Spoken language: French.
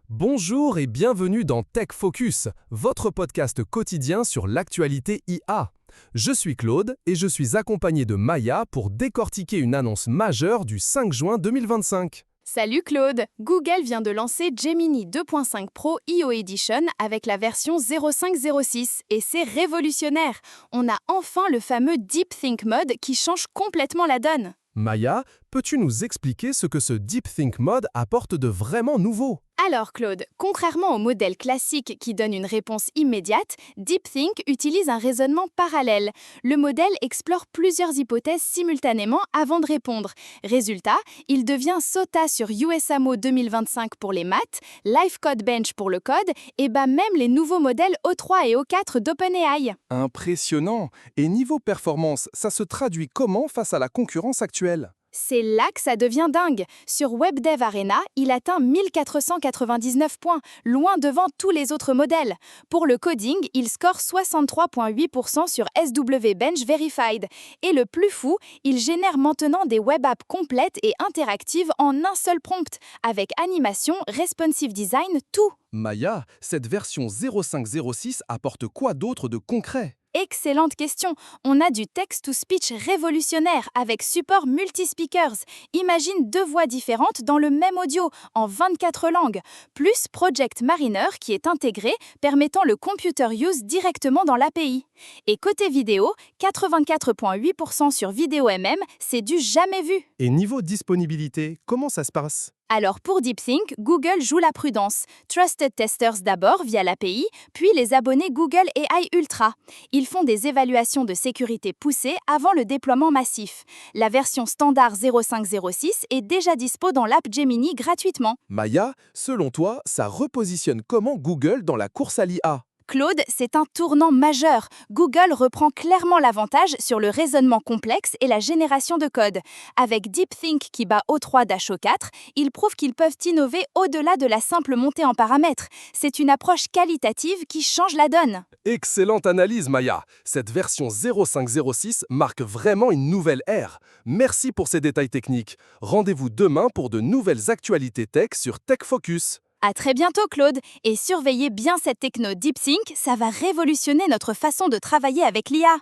Bonjour et bienvenue dans Tech Focus, votre podcast quotidien sur l'actualité IA. Je suis Claude et je suis accompagné de Maya pour décortiquer une annonce majeure du 5 juin 2025. Salut Claude! Google vient de lancer Gemini 2.5 Pro I.O. Edition avec la version 0.5.06 et c'est révolutionnaire. On a enfin le fameux Deep Think Mode qui change complètement la donne. Maya, peux-tu nous expliquer ce que ce Deep Think Mode apporte de vraiment nouveau? Alors Claude, contrairement au modèle classique qui donne une réponse immédiate, DeepThink utilise un raisonnement parallèle. Le modèle explore plusieurs hypothèses simultanément avant de répondre. Résultat, il devient SOTA sur USAMO 2025 pour les maths, Live Code Bench pour le code, et bat même les nouveaux modèles O3 et O4 d'OpenAI. Impressionnant! Et niveau performance, ça se traduit comment face à la concurrence actuelle? C'est là que ça devient dingue. Sur WebDev Arena, il atteint 1499 points, loin devant tous les autres modèles. Pour le coding, il score 63,8% sur SW Bench Verified. Et le plus fou, il génère maintenant des web apps complètes et interactives en un seul prompt, avec animation, responsive design, tout. Maya, cette version 0.5.06 apporte quoi d'autre de concret? Excellente question. On a du text-to-speech révolutionnaire avec support multi-speakers. Imagine deux voix différentes dans le même audio, en 24 langues, plus Project Mariner qui est intégré, permettant le computer use directement dans l'API. Et côté vidéo, 84,8% sur vidéo MM, c'est du jamais vu. Et niveau disponibilité, comment ça se passe? Alors pour DeepThink, Google joue la prudence. Trusted Testers d'abord via l'API, puis les abonnés Google AI Ultra. Ils font des évaluations de sécurité poussées avant le déploiement massif. La version standard 0.5.06 est déjà dispo dans l'app Gemini gratuitement. Maya, selon toi, ça repositionne comment Google dans la course à l'IA? Claude, c'est un tournant majeur. Google reprend clairement l'avantage sur le raisonnement complexe et la génération de code. Avec DeepThink qui bat O3 d'HO4, ils prouvent qu'ils peuvent innover au-delà de la simple montée en paramètres. C'est une approche qualitative qui change la donne. Excellente analyse, Maya. Cette version 0.5.06 marque vraiment une nouvelle ère. Merci pour ces détails techniques. Rendez-vous demain pour de nouvelles actualités tech sur Tech Focus. À très bientôt Claude, et surveillez bien cette techno DeepThink, ça va révolutionner notre façon de travailler avec l'IA.